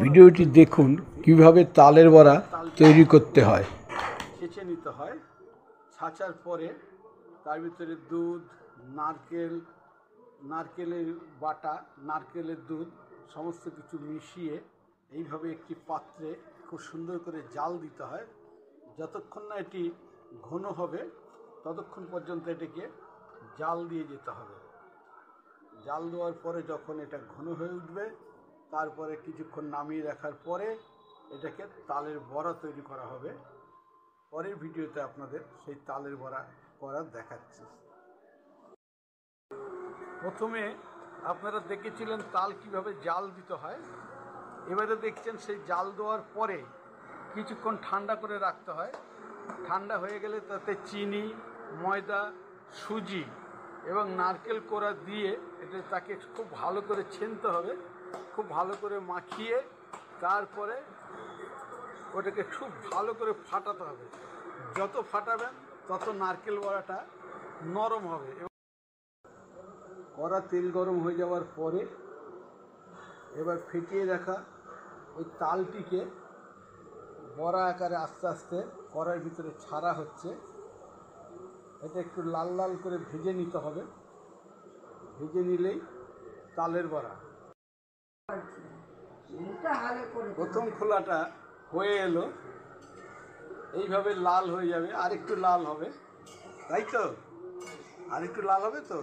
ভিডিওটি দেখুন কিভাবে তালের বড়া তৈরি করতে হয়। ছেঁচে নিতে হয়, ছাঁচার পরে তার ভিতরে দুধ, নারকেলের বাটা, নারকেলের দুধ সমস্ত কিছু মিশিয়ে এইভাবে একটি পাত্রে খুব সুন্দর করে জাল দিতে হয়। যতক্ষণ না এটি ঘন হবে ততক্ষণ পর্যন্ত এটাকে জাল দিয়ে যেতে হবে। জাল দেওয়ার পরে যখন এটা ঘন হয়ে উঠবে তারপরে কিছুক্ষণ নামিয়ে রাখার পরে এটাকে তালের বড়া তৈরি করা হবে। পরের ভিডিওতে আপনাদের সেই তালের বড়া করা দেখাচ্ছি। প্রথমে আপনারা দেখেছিলেন তাল কিভাবে জাল দিতে হয়, এবারে দেখছেন সেই জাল দেওয়ার পরে কিছুক্ষণ ঠান্ডা করে রাখতে হয়। ঠান্ডা হয়ে গেলে তাতে চিনি, ময়দা, সুজি এবং নারকেল কোড়া দিয়ে তাকে খুব ভালো করে ছেনতে হবে। খুব ভালো করে মাখিয়ে তারপরে ওটাকে খুব ভালো করে ফাটাতে হবে। যত ফাটাবেন তত নারকেল বড়াটা নরম হবে। কড়া তেল গরম হয়ে যাওয়ার পরে এবার ফেটিয়ে রাখা ওই তালটিকে বড়া আকারে আস্তে আস্তে কড়ার ভিতরে ছাড়া হচ্ছে। এটা একটু লাল লাল করে ভেজে নিতে হবে। ভেজে নিলেই তালের বড়া। প্রথম খোলাটা হয়ে এলো, এইভাবে লাল হয়ে যাবে, আর একটু লাল হবে, তাই তো? আর একটু লাল হবে তো?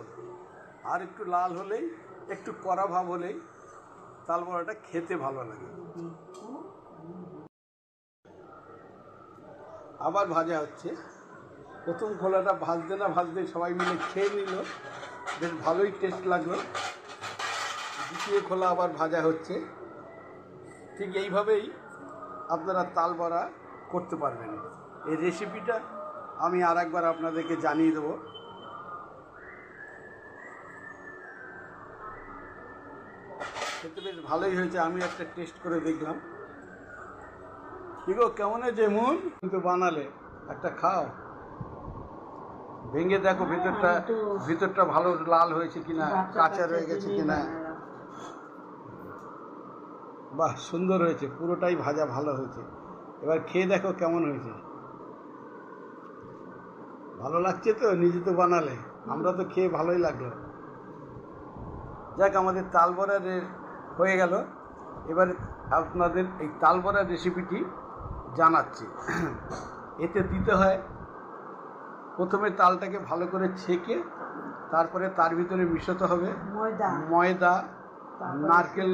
আর একটু লাল হলেই, একটু কড়া ভাব হলেই তাল বড়াটা খেতে ভালো লাগে। আবার ভাজা হচ্ছে। প্রথম খোলাটা ভাজতে না ভাজতে সবাই মিলে খেয়ে নিল, বেশ ভালোই টেস্ট লাগলো। দ্বিতীয় খোলা আবার ভাজা হচ্ছে। ঠিক এইভাবেই আপনারা তাল বড়া করতে পারবেন। এই রেসিপিটা আমি আর একবার আপনাদেরকে জানিয়ে দেবো। খেতে বেশ ভালোই হয়েছে, আমি একটা টেস্ট করে দেখলাম। কি গো, কেমন হয়েছে মন? কিন্তু বানালে একটা খাও, ভেঙে দেখো ভিতরটা ভালো লাল হয়েছে কিনা, কাঁচা রয়ে গেছে কিনা। বাহ, সুন্দর হয়েছে, পুরোটাই ভাজা ভালো হয়েছে। এবার খেয়ে দেখো কেমন হয়েছে। ভালো লাগছে তো? নিজে তো বানালে, আমরা তো খেয়ে ভালোই লাগলো। যাক, আমাদের তাল বড়ার হয়ে গেল। এবার আপনাদের এই তাল বড়ার রেসিপিটি জানাচ্ছি। এতে দিতে হয়, প্রথমে তালটাকে ভালো করে ছেঁকে তারপরে তার ভিতরে মিশাতে হবে ময়দা, নারকেল